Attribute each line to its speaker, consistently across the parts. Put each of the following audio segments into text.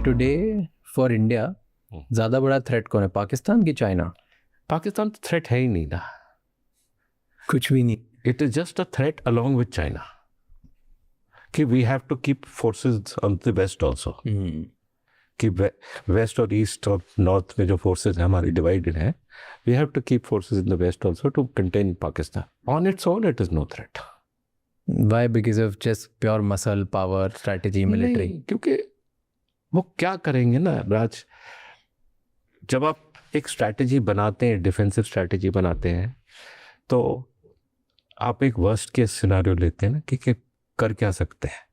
Speaker 1: Today for India ज़्यादा बड़ा threat कौन है, पाकिस्तान की चाइना?
Speaker 2: पाकिस्तान तो थ्रेट है ही नहीं ना,
Speaker 1: कुछ भी नहीं.
Speaker 2: It is just a threat along with China कि we have to keep forces on the west also, कि वेस्ट और ईस्ट और नॉर्थ में जो फोर्सेस हैं हमारी डिवाइडेड हैं, we have to keep forces in the west also to contain Pakistan. On its own it is no threat.
Speaker 1: Why? Because of just pure muscle, power, strategy, military?
Speaker 2: नहीं, क्योंकि वो क्या करेंगे ना राज, जब आप एक स्ट्रैटेजी बनाते हैं, डिफेंसिव स्ट्रैटेजी बनाते हैं, तो आप एक वर्स्ट केस सिनेरियो लेते हैं ना कि कर क्या सकते हैं,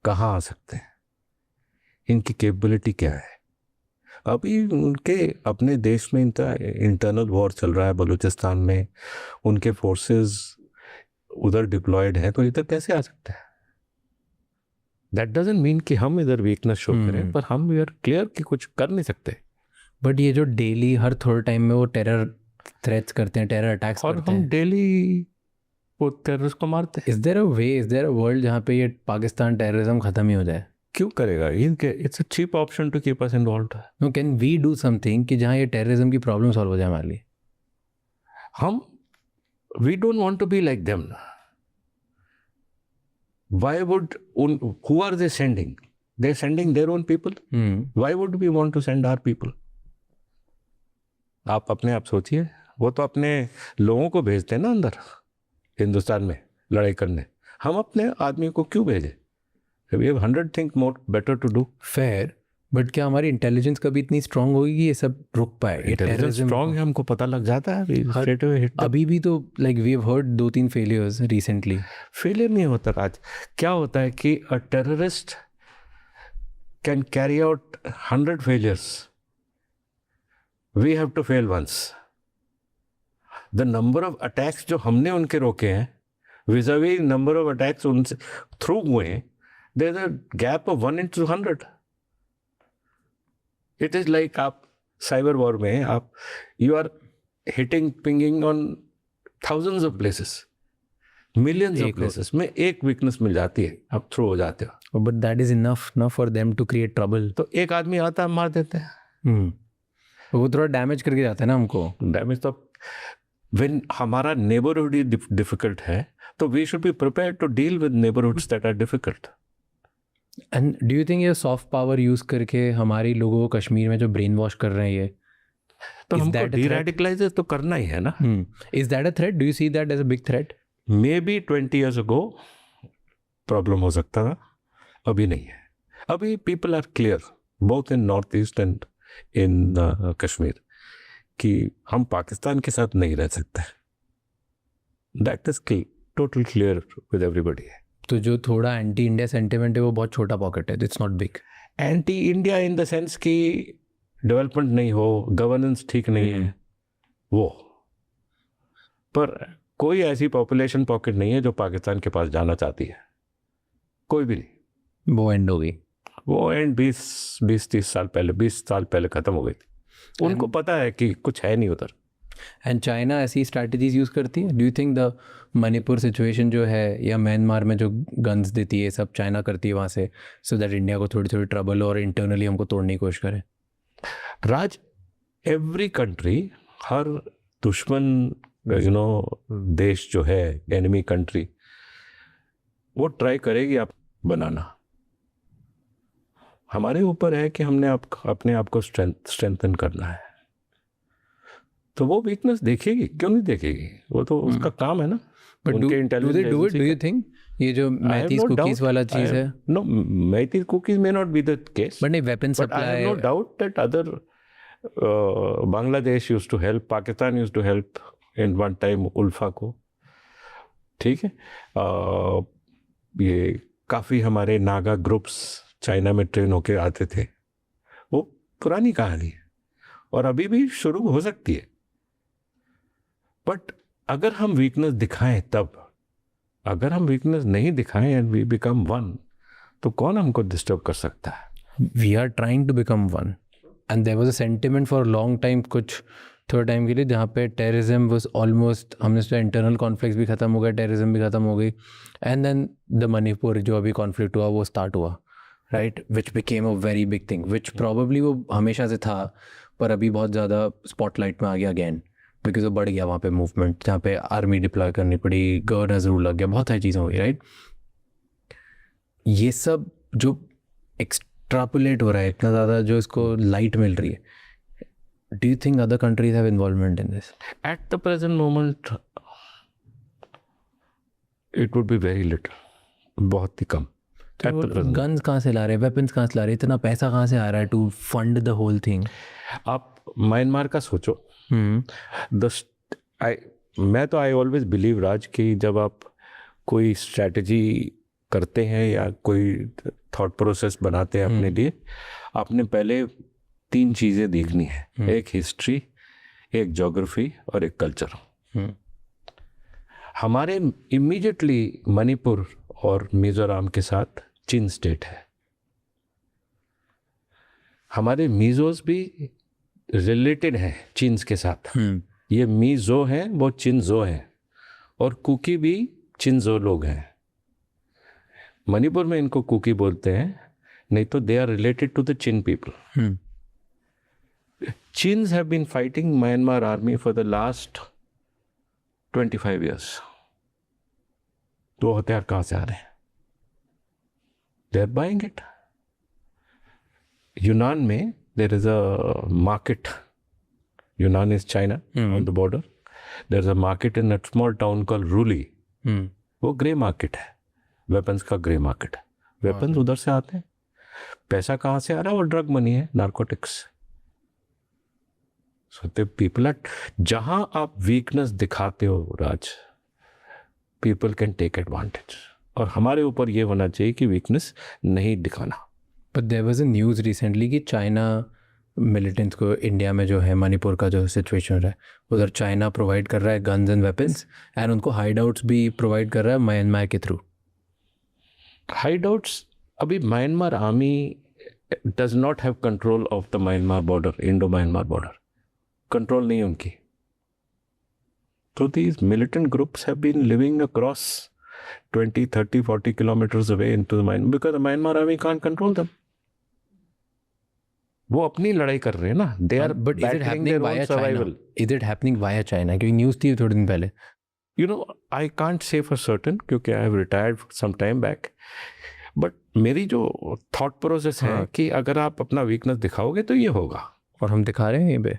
Speaker 2: कहाँ आ सकते हैं, इनकी कैपेबिलिटी क्या है. अभी उनके अपने देश में इनका इंटरनल वॉर चल रहा है बलूचिस्तान में, उनके फोर्सेस उधर डिप्लॉयड हैं, तो इधर कैसे आ सकते हैं. दैट डजंट मीन कि हम इधर वीकनेस शो करें, पर हम वी आर क्लियर कि कुछ कर नहीं सकते.
Speaker 1: बट ये जो डेली हर थोड़े टाइम में वो टेरर थ्रेट्स करते हैं, टेरर अटैक्स
Speaker 2: और
Speaker 1: करते
Speaker 2: हम
Speaker 1: हैं,
Speaker 2: डेली वो टेररिस्ट को मारते हैं.
Speaker 1: Is there a way, is there a world जहाँ पे ये पाकिस्तान टेररिज्म खत्म ही हो जाए?
Speaker 2: क्यों करेगा? It's a cheap option to keep us involved.
Speaker 1: No, can we do something कि जहाँ ये टेररिज्म की प्रॉब्लम सॉल्व हो जाए हमारे लिए?
Speaker 2: हम we don't want to be like them. Why would who are they sending? They're sending their own people. Why would we want to send our people? आप अपने आप सोचिए, वो तो अपने लोगों को भेजते हैं ना अंदर हिंदुस्तान में लड़ाई करने. हम अपने आदमी को क्यों भेजें? We have 100 things more better to do.
Speaker 1: Fair, but क्या हमारी इंटेलिजेंस कभी इतनी स्ट्रांग होगी कि ये सब रुक पाए?
Speaker 2: इंटेलिजेंस स्ट्रांग है, हमको पता लग जाता है straight away hit.
Speaker 1: अभी भी तो like we have heard 2-3 failures recently.
Speaker 2: Failure नहीं होता राज. क्या होता है कि a terrorist can carry out 100 failures. We have to fail once. The number of attacks जो हमने उनके रोके हैं vis-a-vis number of attacks उनसे थ्रू हुए हैं, there's a gap of 1:100. It is like आप साइबर वॉर में आप you are hitting pinging on thousands of places, millions of places में एक वीकनेस मिल जाती है, आप थ्रू हो जाते हो.
Speaker 1: बट दैट इज इनफ ना for them to create trouble.
Speaker 2: तो एक आदमी आता है, मार देते हैं.
Speaker 1: वो थोड़ा डैमेज करके जाता है ना हमको.
Speaker 2: डैमेज तो व्हेन हमारा नेबरहुड ही डिफिकल्ट है, तो we should be prepared to deal with neighbourhoods that are difficult.
Speaker 1: And do you think ये सॉफ्ट पावर यूज करके हमारे लोगों को कश्मीर में जो ब्रेन वॉश कर रहे हैं, ये
Speaker 2: तो हमको डीरेडिकलाइज तो करना ही है ना.
Speaker 1: Is that a threat? Do you see that as a big threat?
Speaker 2: Maybe 20 years ago problem हो सकता था, अभी नहीं है. अभी people are clear both in north east and in Kashmir कि हम पाकिस्तान के साथ नहीं रह सकते. That is total clear with everybody.
Speaker 1: तो जो थोड़ा एंटी इंडिया सेंटिमेंट है वो बहुत छोटा पॉकेट है, it's not big.
Speaker 2: Anti India in the sense कि डेवलपमेंट नहीं हो, गवर्नेंस ठीक नहीं है वो, पर कोई ऐसी पॉपुलेशन पॉकेट नहीं है जो पाकिस्तान के पास जाना चाहती है, कोई भी नहीं.
Speaker 1: वो एंड हो गई.
Speaker 2: वो एंड 20-30 साल पहले, 20 साल पहले ख़त्म हो गई थी. उनको पता है कि कुछ है नहीं उधर.
Speaker 1: एंड चाइना ऐसी स्ट्रैटेजीज यूज़ करती है? Do you think the Manipur situation जो है या म्यांमार में जो गन्स देती है सब चाइना करती है वहाँ से, सो दैट इंडिया को थोड़ी थोड़ी ट्रबल और इंटरनली हमको तोड़ने की कोशिश करे?
Speaker 2: राज, एवरी कंट्री, हर दुश्मन देश जो है, एनिमी कंट्री, वो ट्राई करेगी आप बनाना. हमारे ऊपर है कि हमने अपने आप को स्ट्रेंथन करना है. तो वो वीकनेस देखेगी, क्यों नहीं देखेगी? वो तो उसका काम है ना.
Speaker 1: But do they do it? Do you think ये जो मैथीज कुकीज वाला चीज है?
Speaker 2: नो, मैथीज cookies may not be the case,
Speaker 1: but नहीं, weapon supply.
Speaker 2: I have no doubt that other Bangladesh used to help, Pakistan used to help in one time ULFA को. ठीक है, ये काफ़ी हमारे नागा ग्रुप्स चाइना में ट्रेन होके आते थे. वो पुरानी कहानी है और अभी भी शुरू हो सकती है. बट अगर हम वीकनेस दिखाएं तब, अगर हम वीकनेस नहीं दिखाएं एंड वी बिकम वन, तो कौन हमको डिस्टर्ब कर सकता है?
Speaker 1: We are trying to become one and there was a sentiment for long time, कुछ थोड़ा टाइम के लिए, जहाँ पे टेररिज्म वाज ऑलमोस्ट, हमने सोचा इंटरनल कॉन्फ्लिक्ट भी ख़त्म हो गया, टेररिज्म भी ख़त्म हो गई, एंड देन द मणिपुर जो अभी कॉन्फ्लिक्ट हुआ वो स्टार्ट हुआ. Right, which became a very big thing, which probably वो हमेशा से था पर अभी बहुत ज़्यादा स्पॉटलाइट में आ गया अगेन बिकॉज वो बढ़ गया वहाँ पे मूवमेंट, जहाँ पे आर्मी डिप्लॉय करनी पड़ी, गवर्नर्स रूल लग गया, बहुत सारी चीज़ें हो गई, राइट। ये सब जो एक्सट्रापुलेट हो रहा है इतना ज़्यादा, जो इसको लाइट मिल रही है, do you think other countries have involvement in this?
Speaker 2: At the present moment, it would be very little, बहुत ही कम. At the present.
Speaker 1: गन्स कहाँ से ला रहे हैं, वेपन्स कहाँ से ला रहे हैं, इतना पैसा कहाँ से आ रहा है to fund the whole thing?
Speaker 2: आप म्यांमार का सोचो. आई ऑलवेज बिलीव राज कि जब आप कोई स्ट्रैटेजी करते हैं या कोई थॉट प्रोसेस बनाते हैं अपने लिए, आपने पहले 3 चीज़ें देखनी है. एक हिस्ट्री, एक ज्योग्राफी और एक कल्चर. हमारे इमीडिएटली मणिपुर और मिजोरम के साथ चिन स्टेट है. हमारे मिजोस भी रिलेटेड हैं चिन्स के साथ. ये मिजो हैं, वो चिन्जो हैं, और कुकी भी चिन्जो लोग हैं. मणिपुर में इनको कुकी बोलते हैं, नहीं तो they are related to the Chin people. Chins have been fighting Myanmar army for the last 25 years. तो हथियार कहाँ से आ रहे हैं? They are buying it. यूनान में there is a market. यूनान is China on the border. There is a market in a small town called Ruli. वो ग्रे मार्केट है, वेपन्स का ग्रे मार्केट है. वेपन्स उधर से आते हैं. पैसा कहाँ से आ रहा है? वो ड्रग मनी है, narcotics. So the people are, जहां आप वीकनेस दिखाते हो राज, पीपल कैन टेक एडवांटेज. और हमारे ऊपर ये होना चाहिए कि वीकनेस नहीं दिखाना.
Speaker 1: But there was a news recently कि चाइना मिलिटेंट्स को इंडिया में जो है मणिपुर का जो सिचुएशन है उधर चाइना प्रोवाइड कर रहा है गन्स एंड वेपन्स, एंड उनको हाइड आउट्स भी प्रोवाइड कर रहा है म्यांमार के थ्रू.
Speaker 2: हाइड आउट्स, अभी Myanmar army does not have control of the Myanmar border, Indo Myanmar border. Control नहीं है उनकी. तो these militant groups have been living across 20, 30, 40 kilometers away into the Myanmar because the Myanmar army can't control them. वो अपनी लड़ाई कर रहे हैं ना. They are
Speaker 1: but is it
Speaker 2: battling
Speaker 1: happening
Speaker 2: their
Speaker 1: via
Speaker 2: own
Speaker 1: China?
Speaker 2: survival.
Speaker 1: Is it happening via China? क्योंकि news थी थोड़े दिन पहले.
Speaker 2: You know, I can't say for certain क्योंकि I have retired some time back. But मेरी जो thought process है कि अगर आप अपना weakness दिखाओगे तो ये होगा.
Speaker 1: और हम दिखा रहे हैं ये पे.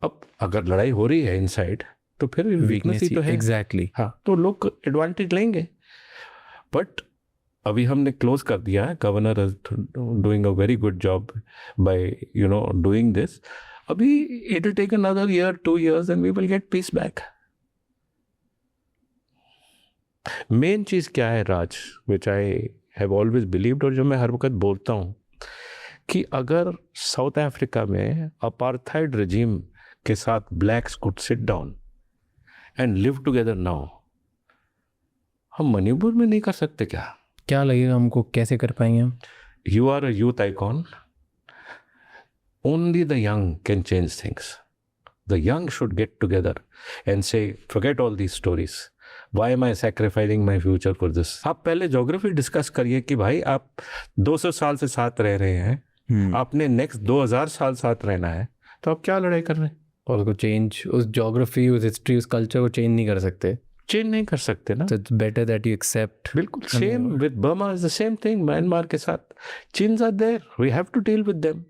Speaker 2: अब अगर लड़ाई हो रही है इनसाइड तो फिर वीकनेस ही तो है.
Speaker 1: एग्जैक्टली.
Speaker 2: हाँ, तो लोग एडवांटेज लेंगे. बट अभी हमने क्लोज कर दिया है. Governor is doing a very good job by doing this. अभी it will take another year, 2 years and we will get peace back. Main चीज़ क्या है Raj, which I have always believed, और जो मैं हर वक्त बोलता हूँ कि अगर साउथ अफ्रीका में अपार्थाइड रजीम के साथ blacks could sit down and live together now, हम मणिपुर में नहीं कर सकते क्या?
Speaker 1: क्या लगेगा हमको, कैसे कर पाएंगे हम?
Speaker 2: You are a youth icon. Only the young can change things. The young should get together and say forget all these stories. Why am I sacrificing my future for this? आप पहले ज्योग्राफी डिस्कस करिए कि भाई आप 200 साल से साथ रह रहे हैं, आपने नेक्स्ट 2000 साल साथ रहना है, तो आप क्या लड़ाई कर रहे हैं?
Speaker 1: और उसको चेंज, उस ज्योग्राफी, उस हिस्ट्री, उस कल्चर को चेंज नहीं कर सकते.
Speaker 2: चेंज नहीं कर सकते ना.
Speaker 1: So it's better that you accept.
Speaker 2: बिल्कुल same with Burma is the same thing. Myanmar के साथ Chins are there, we have to deal with them.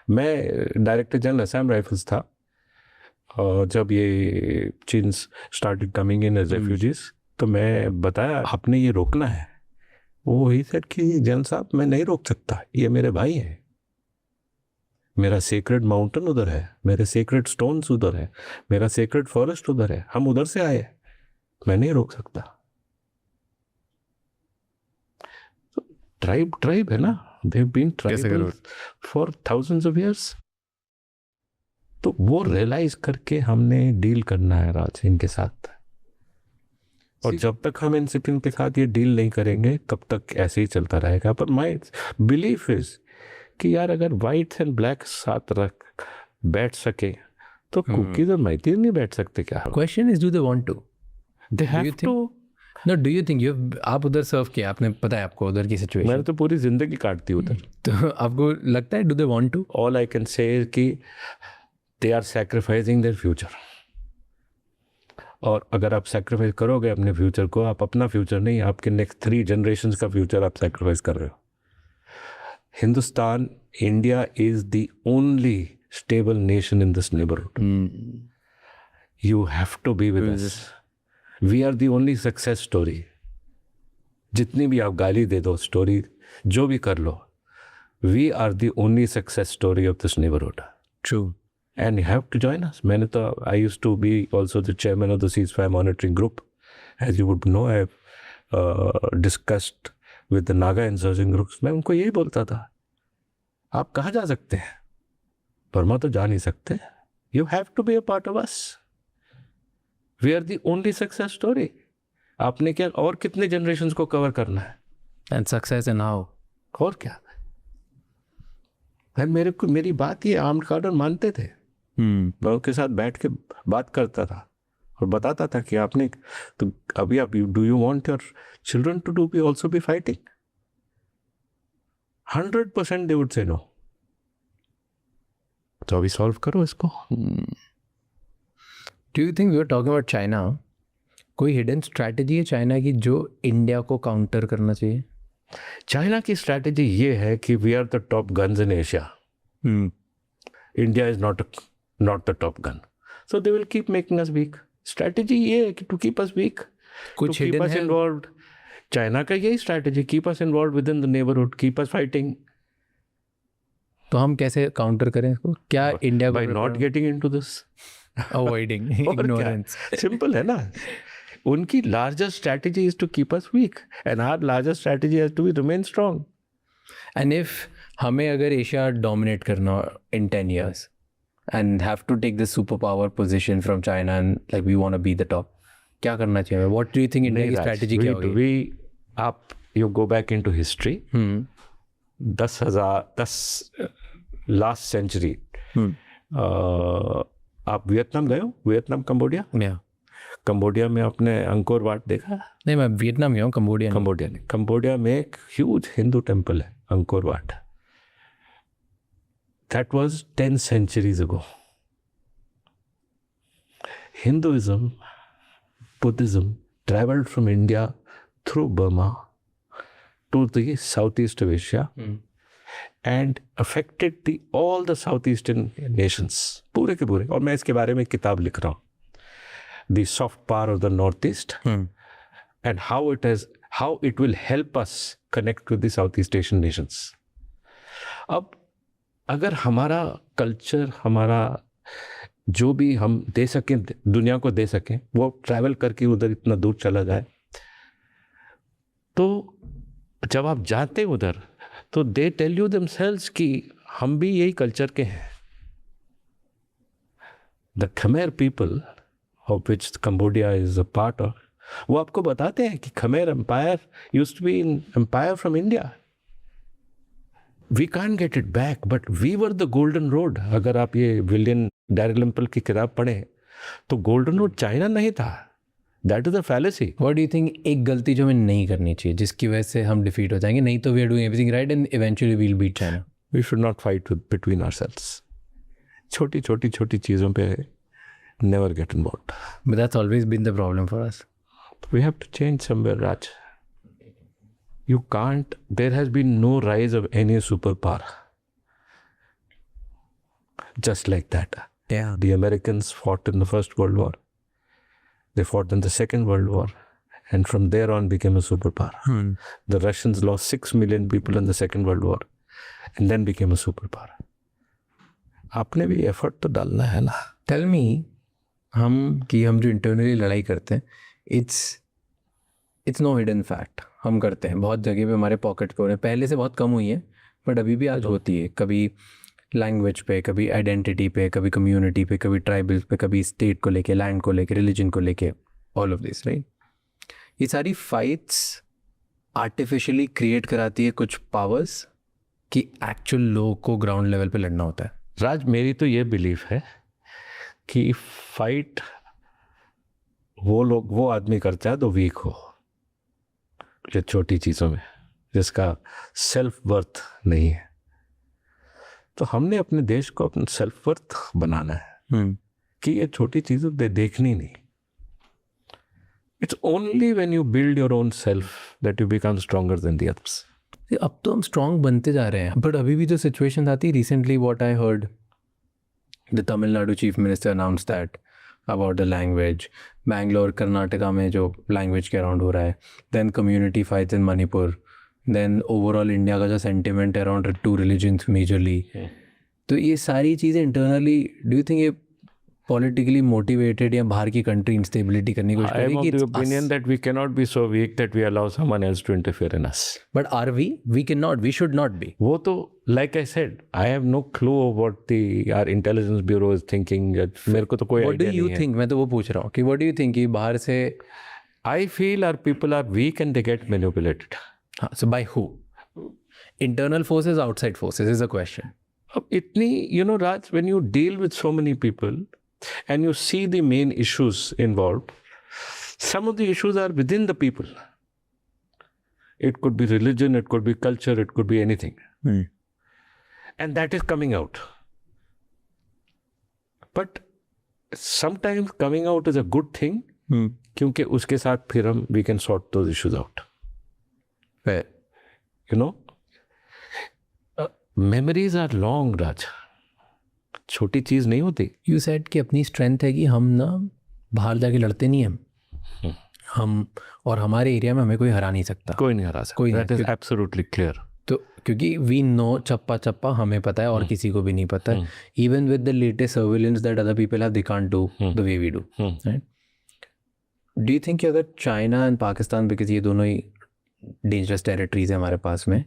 Speaker 2: मैं डायरेक्टर जनरल असम राइफल्स था और जब ये Chins started coming in as refugees, तो मैं बताया आपने ये रोकना है. वो ही सेड कि जनरल साहब मैं नहीं रोक सकता, ये मेरे भाई हैं. मेरा सेक्रेड माउंटेन उधर है, मेरे सेक्रेड स्टोन्स उधर है, मेरा सेक्रेड फॉरेस्ट उधर है, हम उधर से आए, मैं नहीं रोक सकता. तो ट्राइब है ना, they have been tribal for thousands of years. तो वो रियलाइज करके हमने डील करना है राज इनके साथ. और जब तक हम इनके साथ ये डील नहीं करेंगे तब तक ऐसे ही चलता रहेगा. पर माय बिलीफ इज कि यार अगर वाइट्स एंड ब्लैक साथ रख बैठ सके तो कुकीज और मैतीर नहीं बैठ सकते क्या?
Speaker 1: Question is, do they want to?
Speaker 2: They have to.
Speaker 1: No do you think you आप उधर सर्व किया, आपने पता है आपको उधर की सिचुएशन,
Speaker 2: मैंने तो पूरी ज़िंदगी काट दी उधर।
Speaker 1: तो आपको लगता है do they want to?
Speaker 2: All I can say कि they are sacrificing their future. और अगर आप सैक्रिफाइस करोगे अपने फ्यूचर को, आप अपना फ्यूचर नहीं, आपके नेक्स्ट 3 जनरेशन्स का फ्यूचर आप सैक्रिफाइस कर रहे हो। Hindustan, India is the only stable nation in this neighbourhood. You have to be with us. We are the only success story. जितनी भी आप गाली दे दो, स्टोरी जो भी कर लो, we are the only success story of this neighbourhood.
Speaker 1: True.
Speaker 2: And you have to join us. I used to be also the chairman of the ceasefire monitoring group. As you would know, I have discussed with the Naga insurgent groups. मैं उनको यही बोलता था, आप कहाँ जा सकते हैं, बर्मा तो जा नहीं सकते। You have to be a part of us. We are the only success story. आपने क्या और कितने जनरेशन्स को कवर करना है?
Speaker 1: And success in how?
Speaker 2: और क्या? मेरी बात ये आर्म्ड कार्डर मानते थे। मैं उनके साथ बैठ के बात करता था और बताता था कि आपने तो अभी आप do you want your children to do be also be fighting? 100% they would say no. तो अभी सॉल्व करो इसको।
Speaker 1: Do you think we are talking about China, कोई हिडन स्ट्रैटेजी है चाइना की जो इंडिया को काउंटर करना चाहिए?
Speaker 2: चाइना की स्ट्रैटेजी ये है कि we are the top guns in Asia. India is not the top gun, so they will keep making us weak. Strategy ये है कि टू कीप अस वीक,
Speaker 1: कुछ हिडन है
Speaker 2: इन्वॉल्व्ड। चाइना का यही strategy, keep us involved with in the neighbourhood, keep us fighting.
Speaker 1: तो हम कैसे काउंटर करें इसको? क्या India
Speaker 2: by not getting into this,
Speaker 1: avoiding ignorance.
Speaker 2: Simple है ना। उनकी largest strategy is to keep us weak and our largest strategy has to be remain strong.
Speaker 1: And if हमें अगर एशिया डोमिनेट करना इन 10 years and have to take this superpower position from China and like we want to be the top, क्या करना चाहिए? What do you think India की strategy क्या होगी?
Speaker 2: You go back into history, 10 last century, आप Vietnam गए हो? Vietnam, Cambodia?
Speaker 1: Yeah.
Speaker 2: Cambodia में आपने अंकोर वाट देखा?
Speaker 1: नहीं, मैं वियतनाम गया हूँ, कंबोडिया नहीं।
Speaker 2: कंबोडिया में एक ह्यूज हिंदू टेम्पल है, Angkor Wat. That was 10 centuries ago. Hinduism, Buddhism traveled from India through Burma to the southeast of Asia and affected all the southeastern nations. पूरे के पूरे। और मैं इसके बारे में एक किताब लिख रहा हूँ, The Soft Power of the Northeast, and how it will help us connect with the Southeast Asian nations. अब अगर हमारा कल्चर, हमारा जो भी हम दे सकें, दुनिया को दे सकें, वो ट्रैवल करके उधर इतना दूर चला जाए, तो जब आप जाते हैं उधर तो दे टेल यू देमसेल्व्स कि हम भी यही कल्चर के हैं। The Khmer people of which Cambodia is a part of, वो आपको बताते हैं कि Khmer empire used to be an empire from India. We can't get it back, but we were the golden road. अगर आप ये विलियम डैरिलम्पल की किताब पढ़ें तो गोल्डन रोड चाइना नहीं था। That is a fallacy.
Speaker 1: What do you think एक गलती जो हमें नहीं करनी चाहिए जिसकी वजह से हम डिफीट हो जाएंगे? नहीं तो we are doing everything right and eventually we'll beat China.
Speaker 2: We should not fight between ourselves. छोटी चीज़ों पे never get involved.
Speaker 1: But that's always been the problem for us.
Speaker 2: We have to change somewhere, Raj. You can't, there has been no rise of any superpower. Just like that.
Speaker 1: Yeah.
Speaker 2: The Americans fought in the First World War. They fought in the Second World War. And from there on became a superpower. The Russians lost 6 million people in the Second World War. And then became a superpower. आपने भी effort तो डालना है ना।
Speaker 1: Tell me, हम जो internally लड़ाई करते हैं, it's no hidden fact. हम करते हैं बहुत जगह पे, हमारे पॉकेट पे हो रहे हैं, पहले से बहुत कम हुई है बट अभी भी आज होती है। कभी लैंग्वेज पे, कभी आइडेंटिटी पे, कभी कम्युनिटी पे, कभी ट्राइबल्स पे, कभी स्टेट को लेके, लैंड को लेके, रिलीजन को लेके, ऑल ऑफ दिस, राइट? ये सारी फाइट्स आर्टिफिशियली क्रिएट कराती है कुछ पावर्स कि एक्चुअल लोग को ग्राउंड लेवल पे लड़ना होता है।
Speaker 2: राज, मेरी तो ये बिलीफ है कि फाइट वो आदमी करता है तो वीक हो। ये छोटी चीज़ों में जिसका सेल्फ वर्थ नहीं है, तो हमने अपने देश को अपना सेल्फ वर्थ बनाना है कि ये छोटी चीज़ें देखनी नहीं. It's only when you build your own self that you become stronger than the others.
Speaker 1: अब तो हम स्ट्रॉन्ग बनते जा रहे हैं, बट अभी भी जो सिचुएशन आती है, recently what I heard, the Tamil Nadu chief minister announce that about the language. Bangalore Karnataka में जो लैंग्वेज के अराउंड हो रहा है, then community fights in Manipur, then overall India का जो sentiment around two religions majorly. तो ये सारी चीज़ें इंटरनली, डू यू थिंक ये पॉलिटिकली मोटिवेटेड या बाहर की कंट्री इंस्टेबिलिटी करने की कोशिश
Speaker 2: I am
Speaker 1: करेगी?
Speaker 2: of the opinion that we cannot be so weak that we allow someone else to interfere in us.
Speaker 1: But are we? We cannot. We should not be.
Speaker 2: वो तो like I said, I have no clue what our intelligence bureau is thinking. मेरे को तो कोई
Speaker 1: What do
Speaker 2: idea
Speaker 1: you
Speaker 2: नहीं है.
Speaker 1: think? मैं तो वो पूछ रहा हूँ कि what do you think कि बाहर से,
Speaker 2: I feel our people are weak and they get manipulated.
Speaker 1: हाँ, so by who? Internal forces, outside forces is a question.
Speaker 2: अब इतनी, you know, Raj, when you deal with so many people and you see the main issues involved, some of the issues are within the people. It could be religion, it could be culture, it could be anything. And that is coming out. But sometimes coming out is a good thing, क्योंकि उसके साथ फिर हम we can sort those issues out.
Speaker 1: Fair.
Speaker 2: You know, memories are long, Raj. छोटी चीज नहीं होती.
Speaker 1: You said कि अपनी स्ट्रेंथ है कि हम ना बाहर जाके लड़ते नहीं हैं, हम और हमारे एरिया में हमें कोई हरा नहीं सकता.
Speaker 2: कोई नहीं हरा सकता.
Speaker 1: कोई नहीं.
Speaker 2: That is absolutely clear.
Speaker 1: तो क्योंकि वी नो चप्पा चप्पा हमें पता है और किसी को भी नहीं पता. Even with the latest surveillance that other people have, they can't do the way we do. Do you think कि अगर चाइना एंड पाकिस्तान, बिकॉज ये दोनों ही डेंजरस टेरिटरीज है हमारे पास में,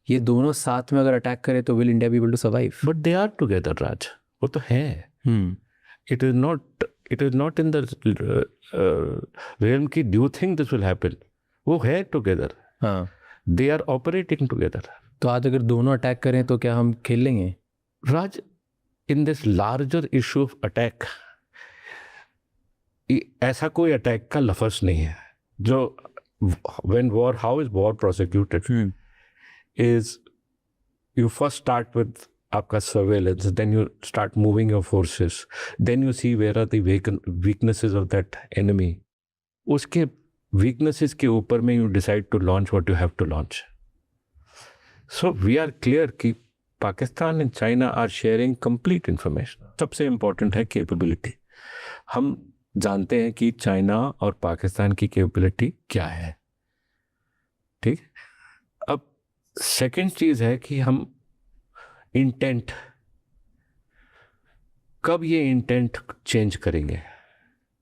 Speaker 1: ये दोनों साथ में अगर अटैक करे तो will India be able to survive?
Speaker 2: But they are together, Raj. वो तो है. It is not in the realm की do think this will happen. वो है टुगेदर.
Speaker 1: हाँ,
Speaker 2: दे आर ऑपरेटिंग टुगेदर.
Speaker 1: तो आज अगर दोनों अटैक करें तो क्या हम खेल लेंगे?
Speaker 2: Raj, in this larger issue of attack, ऐसा कोई अटैक का लफ्ज नहीं है जो when war, how is war prosecuted is you first start with आपका surveillance, then you start moving your forces, then you see where are the weaknesses of that enemy. उसके weaknesses के ऊपर में you decide to launch what you have to launch. So we are clear कि Pakistan and China are sharing complete information. सबसे important है capability. हम जानते हैं कि चाइना और पाकिस्तान की capability क्या है. ठीक. अब सेकेंड चीज है कि हम इंटेंट, कब ये इंटेंट चेंज करेंगे,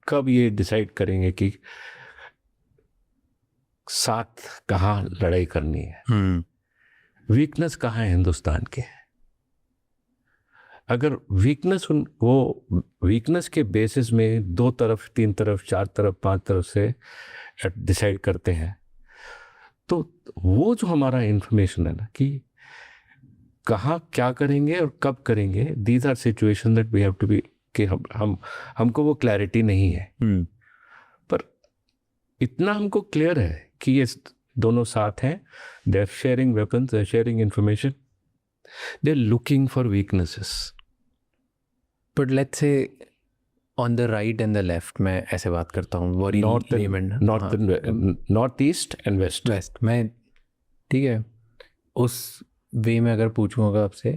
Speaker 2: कब ये डिसाइड करेंगे कि साथ कहाँ लड़ाई करनी है. वीकनेस कहाँ है हिंदुस्तान के. अगर वीकनेस, वो वीकनेस के बेसिस में 2 तरफ, 3 तरफ, 4 तरफ, 5 तरफ से डिसाइड करते हैं, तो वो जो हमारा इंफॉर्मेशन है ना कि कहाँ क्या करेंगे और कब करेंगे, these are situation that we have to be, कि हमको वो क्लैरिटी नहीं है. पर इतना हमको क्लियर है कि ये दोनों साथ हैं. They are sharing weapons, they are sharing information, they are looking for weaknesses.
Speaker 1: But let's say on the right and the left, मैं ऐसे बात करता हूँ, नॉर्थ ईस्ट एंड वेस्ट. मैं ठीक है उस वे में अगर पूछूंगा आपसे,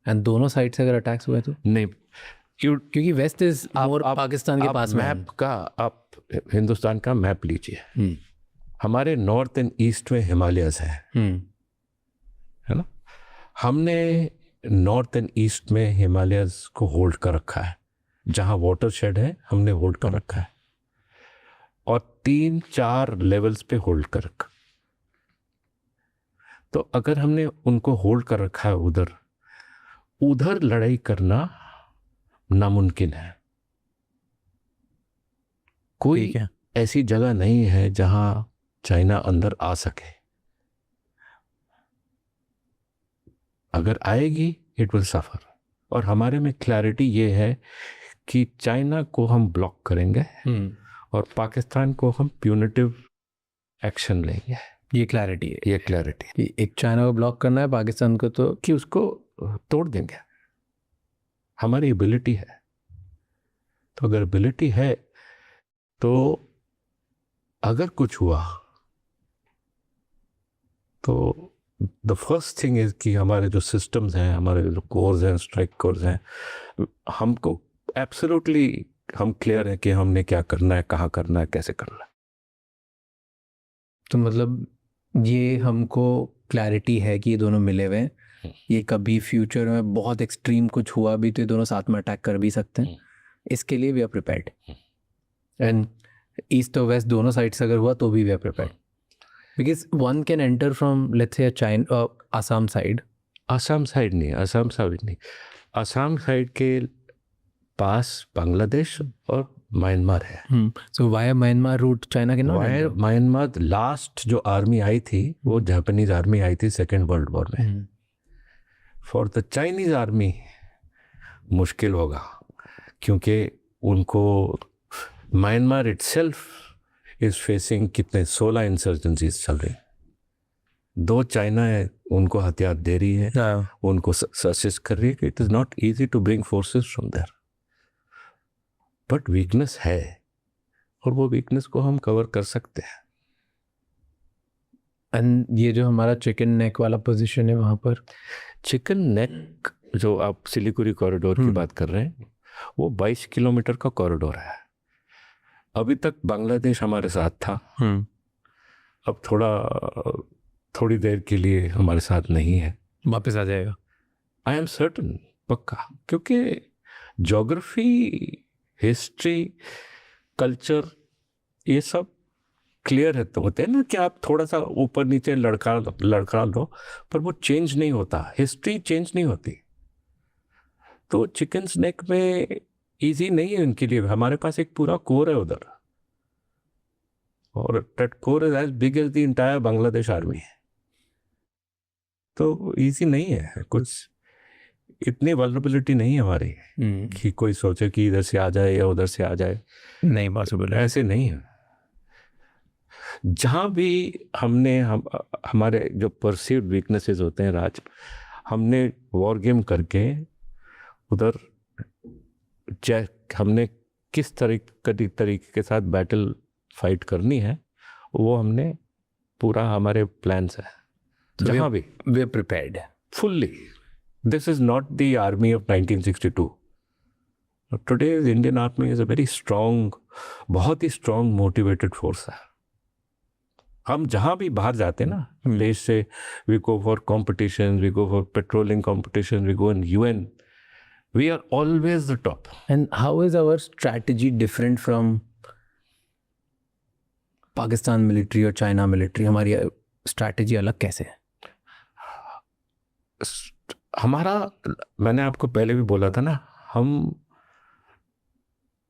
Speaker 1: एंड दोनों साइड से अगर अटैक्स हुए तो
Speaker 2: नहीं,
Speaker 1: क्योंकि वेस्ट इज मोर पाकिस्तान के पास में.
Speaker 2: मैप का, आप हिंदुस्तान का मैप लीजिए. हमारे नॉर्थ एंड ईस्ट में हिमालयस है ना. हमने नॉर्थ एंड ईस्ट में हिमालयस को होल्ड कर रखा है. जहाँ वाटर शेड है हमने होल्ड कर रखा है, और 3-4 लेवल्स पे होल्ड कर रखा. तो अगर हमने उनको होल्ड कर रखा है, उधर लड़ाई करना नामुमकिन है. कोई ऐसी जगह नहीं है जहां चाइना अंदर आ सके. अगर आएगी इट विल सफर. और हमारे में क्लैरिटी ये है कि चाइना को हम ब्लॉक करेंगे और पाकिस्तान को हम प्यूनिटिव एक्शन लेंगे,
Speaker 1: ये क्लैरिटी है
Speaker 2: ये क्लैरिटी
Speaker 1: कि एक चाइना को ब्लॉक करना है, पाकिस्तान को तो
Speaker 2: कि उसको तोड़ देंगे। हमारी एबिलिटी है, तो अगर एबिलिटी है तो अगर कुछ हुआ तो द फर्स्ट थिंग इज कि हमारे जो सिस्टम्स हैं, हमारे जो कोर्स हैं, स्ट्राइक कोर्स हैं, हमको एब्सोल्युटली हम क्लियर है कि हमने क्या करना है, कहाँ करना है, कैसे करना है।
Speaker 1: तो मतलब ये हमको क्लैरिटी है कि ये दोनों मिले हुए हैं, ये कभी फ्यूचर में बहुत एक्सट्रीम कुछ हुआ भी तो ये दोनों साथ में अटैक कर भी सकते हैं, इसके लिए we are prepared. And east और वेस्ट दोनों साइड से अगर हुआ तो भी we are prepared, because one can enter from let's say China Assam side.
Speaker 2: Assam side नहीं, आसाम साइड नहीं, आसाम साइड के पास बांग्लादेश और म्यांमार है।
Speaker 1: सो वाया म्यांमार रूट चाइना के नॉट
Speaker 2: वायर म्यांमार, लास्ट जो आर्मी आई थी वो जापानीज आर्मी आई थी सेकेंड वर्ल्ड वॉर में। फॉर द चाइनीज आर्मी मुश्किल होगा, क्योंकि उनको म्यांमार इटसेल्फ इज फेसिंग कितने 16 इंसर्जेंसीज चल रही, 2 चाइना है उनको हथियार दे रही है, उनको असिस्ट कर रही है कि it is not easy to bring forces from there, but weakness है और वो वीकनेस को हम कवर कर सकते हैं।
Speaker 1: एंड ये जो हमारा चिकन नेक वाला पोजीशन है वहाँ पर,
Speaker 2: चिकन नेक जो आप सिलीगुड़ी कॉरिडोर की बात कर रहे हैं, वो 22 किलोमीटर का कॉरिडोर है। अभी तक बांग्लादेश हमारे साथ था, अब थोड़ी देर के लिए हमारे साथ नहीं है,
Speaker 1: वापस आ जाएगा।
Speaker 2: आई एम सर्टन, पक्का, क्योंकि ज्योग्राफी, हिस्ट्री, कल्चर, ये सब क्लियर है। तो होते हैं ना कि आप थोड़ा सा ऊपर नीचे लड़का लो, पर वो चेंज नहीं होता, हिस्ट्री चेंज नहीं होती। तो चिकन स्नैक में इजी नहीं है उनके लिए। हमारे पास एक पूरा कोर है उधर, और that core is as big as the entire Bangladesh army, तो इजी नहीं है। कुछ इतनी वल्नरेबिलिटी नहीं है हमारी कि कोई सोचे कि इधर से आ जाए या उधर से आ जाए,
Speaker 1: नहीं पॉसिबल है,
Speaker 2: ऐसे नहीं है। जहाँ भी हमारे जो परसीव्ड वीकनेसेस होते हैं राज, हमने वॉर गेम करके उधर हमने किस तरीके के साथ बैटल फाइट करनी है, वो हमने पूरा हमारे प्लान्स है।
Speaker 1: तो
Speaker 2: जहाँ भी
Speaker 1: we are prepared
Speaker 2: fully. This is not the army of 1962. Today's Indian army is a very strong, बहुत ही strong motivated force है। हम जहाँ भी बाहर जाते हैं ना देश से, we go for competitions, we go for patrolling competitions, we go in UN, we are always the top.
Speaker 1: And how is our strategy different from Pakistan military और चाइना मिलिट्री? हमारी स्ट्रैटेजी अलग कैसे है?
Speaker 2: हमारा, मैंने आपको पहले भी बोला था ना, हम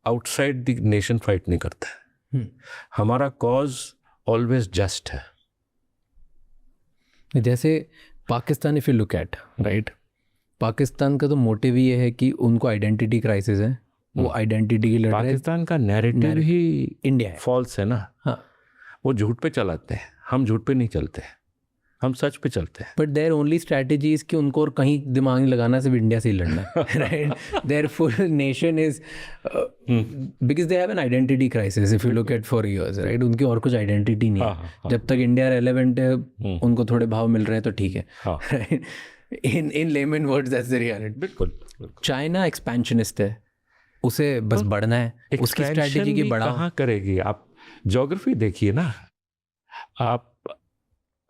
Speaker 2: आउटसाइड द नेशन फाइट नहीं करते। हमारा कॉज ऑलवेज जस्ट है।
Speaker 1: जैसे Pakistan, if you look at right, Pakistan का तो मोटिव ये है कि उनको आइडेंटिटी क्राइसिस है, वो आइडेंटिटी के लड़ रहे हैं।
Speaker 2: पाकिस्तान का नैरेटिव ही
Speaker 1: इंडिया है,
Speaker 2: फॉल्स है ना।
Speaker 1: हाँ,
Speaker 2: वो झूठ पे चलाते हैं, हम झूठ पे नहीं चलते, हम सच पे चलते हैं।
Speaker 1: But their only strategy is कि उनको और कहीं दिमाग नहीं लगाना, सिर्फ इंडिया से ही लड़ना है right. There full nation is because they have an identity crisis if you look at for years right. उनकी और कुछ आइडेंटिटी नहीं है। जब तक इंडिया रेलेवेंट है, उनको थोड़े भाव मिल रहे हैं तो ठीक है right. In lemon words that's the reality.
Speaker 2: बिल्कुल।
Speaker 1: चाइना एक्सपेंशनिस्ट है, उसे बस बढ़ना है, उसकी स्ट्रैटेजी की बढ़ा
Speaker 2: कहाँ करेगी। आप ज्योग्राफी देखिए ना, आप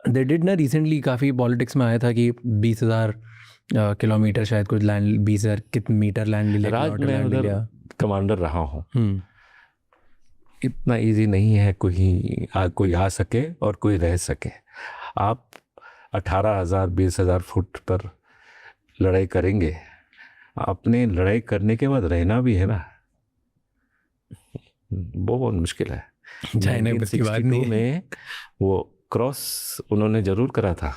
Speaker 1: दे डिड ना रिसेंटली, काफ़ी पॉलिटिक्स में आया था कि 20,000 किलोमीटर शायद कुछ लैंड, 20,000 कितने मीटर लैंड ले लिया।
Speaker 2: कमांडर रहा हूँ, इतना इजी नहीं है कोई आ सके और कोई रह सके। आप 18,000 20,000 फुट पर लड़ाई करेंगे, आपने लड़ाई करने के बाद रहना भी है ना, वो बहुत मुश्किल है।
Speaker 1: चाइना की बात नहीं
Speaker 2: में वो क्रॉस उन्होंने जरूर करा था,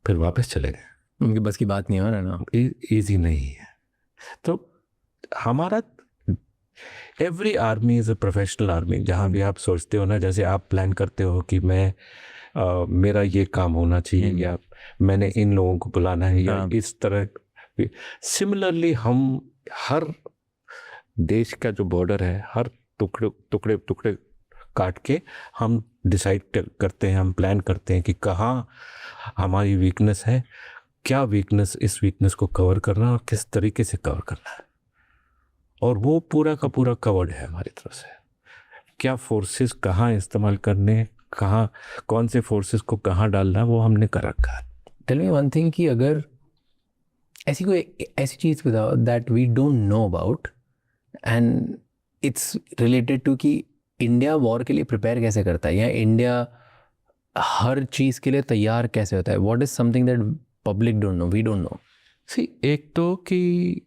Speaker 2: फिर वापस चले गए,
Speaker 1: उनकी बस की बात नहीं हो रहा ना,
Speaker 2: इजी नहीं है। तो हमारा every army is a professional army. जहाँ भी आप सोचते हो ना, जैसे आप प्लान करते हो कि मैं मेरा ये काम होना चाहिए या मैंने इन लोगों को बुलाना है या इस तरह. सिमिलरली हम हर देश का जो बॉर्डर है, हर टुकड़े टुकड़े टुकड़े काट के हम डिसाइड करते हैं, हम प्लान करते हैं कि कहाँ हमारी वीकनेस है, क्या वीकनेस, इस वीकनेस को कवर करना है और किस तरीके से कवर करना है. और वो पूरा का पूरा कवर्ड है हमारी तरफ से. क्या फोर्सेस कहाँ इस्तेमाल करने, कहाँ कौन से फोर्सेस को कहाँ डालना, वो हमने कर रखा है.
Speaker 1: टेल मी वन थिंग कि अगर ऐसी कोई ऐसी चीज़ बताओ that we don't know about and it's related to कि इंडिया वॉर के लिए प्रिपेयर कैसे करता है या इंडिया हर चीज़ के लिए तैयार कैसे होता है. What is something that public don't know, we don't know.
Speaker 2: See, एक तो कि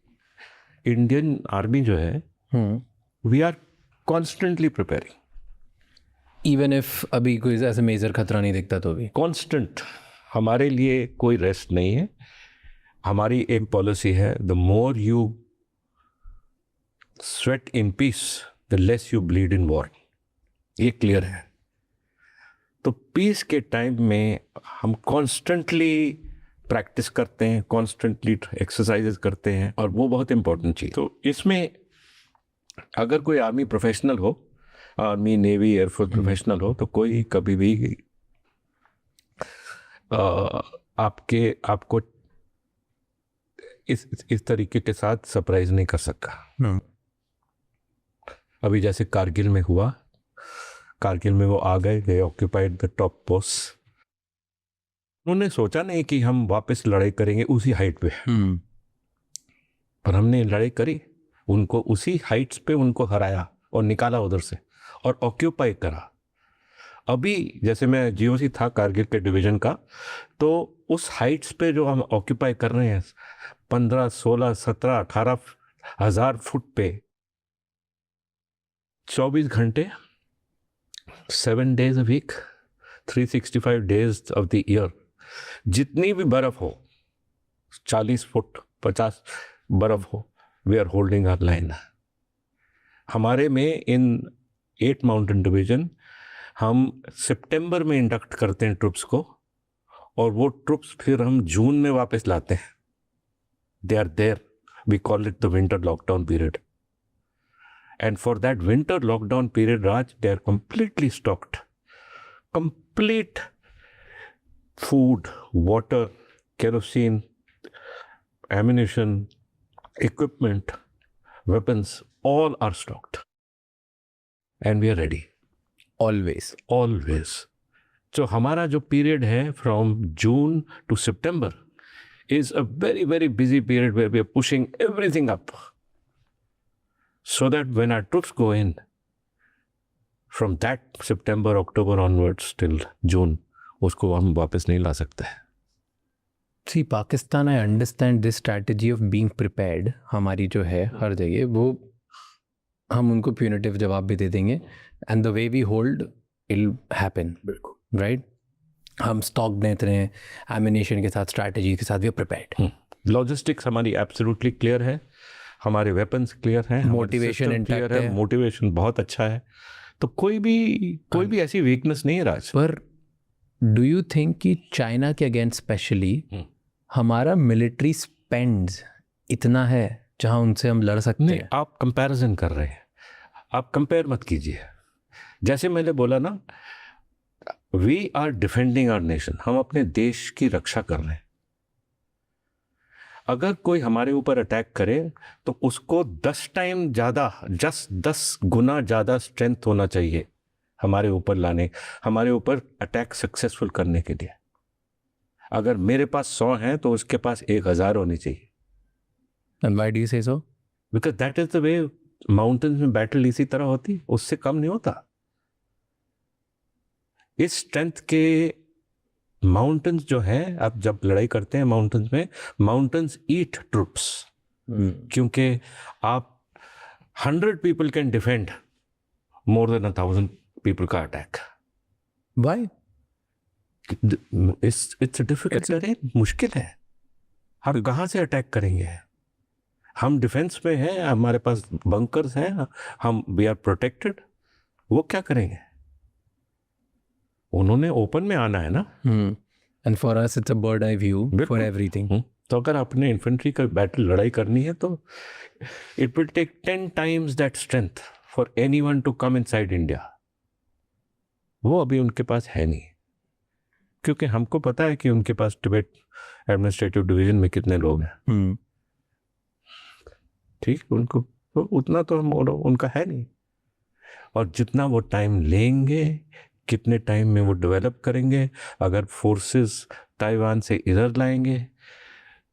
Speaker 2: इंडियन आर्मी जो है, we are constantly preparing.
Speaker 1: Even if अभी कोई ऐसा मेजर खतरा नहीं दिखता तो भी
Speaker 2: कॉन्स्टेंट. हमारे लिए कोई रेस्ट नहीं है. हमारी एम पॉलिसी है, the more you sweat in peace the less you bleed in war. ये क्लियर है. तो पीस के टाइम में हम कॉन्स्टेंटली प्रैक्टिस करते हैं, कॉन्स्टेंटली एक्सरसाइजेस करते हैं, और वो बहुत इंपॉर्टेंट चीज़. तो इसमें अगर कोई आर्मी प्रोफेशनल हो, आर्मी नेवी एयरफोर्स प्रोफेशनल हो, तो कोई कभी भी आपको इस तरीके के साथ सरप्राइज नहीं कर सका. अभी जैसे कारगिल में हुआ, कारगिल में वो आ गए, दे ऑक्यूपाइड द टॉप पोस्ट. उन्होंने सोचा नहीं कि हम वापस लड़ाई करेंगे उसी हाइट पे, पर हमने लड़ाई करी, उनको उसी हाइट्स पे उनको हराया और निकाला उधर से और ऑक्यूपाई करा. अभी जैसे मैं जीओसी था कारगिल के डिवीजन का, तो उस हाइट्स पे जो हम ऑक्यूपाई कर रहे हैं 15, 16, 17, 18 हज़ार फुट पे 24 घंटे 7 days a week 365 days of the year, जितनी भी बर्फ हो, 40 फुट 50 बर्फ हो, we are holding our line. हमारे में इन 8 माउंटेन डिवीजन हम सितंबर में इंडक्ट करते हैं ट्रुप्स को, और वो ट्रुप्स फिर हम जून में वापस लाते हैं. They are there, we call it the winter lockdown period. And for that winter lockdown period, Raj, they are completely stocked. Complete food, water, kerosene, ammunition, equipment, weapons, all are stocked. And we are ready.
Speaker 1: always.
Speaker 2: Always. So हमारा जो period है from June to September is a very, very busy period where we are pushing everything up. So that when our troops go in, from that September, October onwards till June, उसको हम वापस नहीं ला सकते.
Speaker 1: See, Pakistan, I understand this strategy of being prepared. हमारी जो है हर जगह, वो हम उनको punitive जवाब भी दे देंगे, and the way we hold, it'll happen. बिल्कुल. Right? हम stock देते हैं, ammunition के साथ, strategy के साथ, we are prepared.
Speaker 2: Logistics हमारी absolutely clear है, हमारे वेपन्स क्लियर हैं,
Speaker 1: मोटिवेशन इंटैक्ट है,
Speaker 2: मोटिवेशन बहुत अच्छा है. तो कोई भी ऐसी वीकनेस नहीं है राज.
Speaker 1: पर डू यू थिंक कि चाइना के अगेंस्ट स्पेशली हमारा मिलिट्री स्पेंड्स इतना है जहां उनसे हम लड़ सकते हैं?
Speaker 2: आप कंपैरिजन कर रहे हैं, आप कंपेयर मत कीजिए. जैसे मैंने बोला ना, we are defending our nation, हम अपने देश की रक्षा कर रहे हैं. अगर कोई हमारे ऊपर अटैक करे तो उसको 10 टाइम ज़्यादा, 10 गुना ज़्यादा स्ट्रेंथ होना चाहिए हमारे ऊपर लाने, हमारे ऊपर अटैक सक्सेसफुल करने के लिए. अगर मेरे पास 100 हैं तो उसके पास 1000 होनी चाहिए.
Speaker 1: And why do you say so?
Speaker 2: Because that is the way mountains में बैटल इसी तरह होती, उससे कम नहीं होता. इस स्ट्रेंथ के माउंटेन्स जो है, आप जब लड़ाई करते हैं माउंटेन्स में, माउंटेन्स ईट ट्रूप्स. क्योंकि आप 100 people can defend more than 1000 people का अटैक.
Speaker 1: Why?
Speaker 2: It's difficult. मुश्किल है. आप कहाँ से अटैक करेंगे? हम डिफेंस में हैं, हमारे पास बंकर्स हैं, हम वी आर प्रोटेक्टेड। वो क्या करेंगे? उन्होंने ओपन में आना है ना।
Speaker 1: And for us it's a bird eye view for
Speaker 2: बिल्कुल।
Speaker 1: एवरीथिंग।
Speaker 2: तो अगर आपने इन्फेंट्री का बैटल लड़ाई करनी है तो it will take 10 times that strength for anyone to come inside India. वो अभी उनके पास है नहीं, क्योंकि हमको पता है कि उनके पास टिबेट एडमिनिस्ट्रेटिव डिवीजन में कितने लोग हैं। ठीक, उनको तो उतना तो हम उनका है नहीं। और जितना वो टाइम लेंगे, कितने टाइम में वो डेवलप करेंगे, अगर फोर्सेस ताइवान से इधर लाएंगे,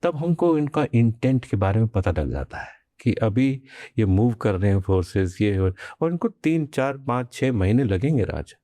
Speaker 2: तब हमको इनका इंटेंट के बारे में पता लग जाता है कि अभी ये मूव कर रहे हैं फोर्सेस ये, और इनको 3 4 5 6 महीने लगेंगे राज।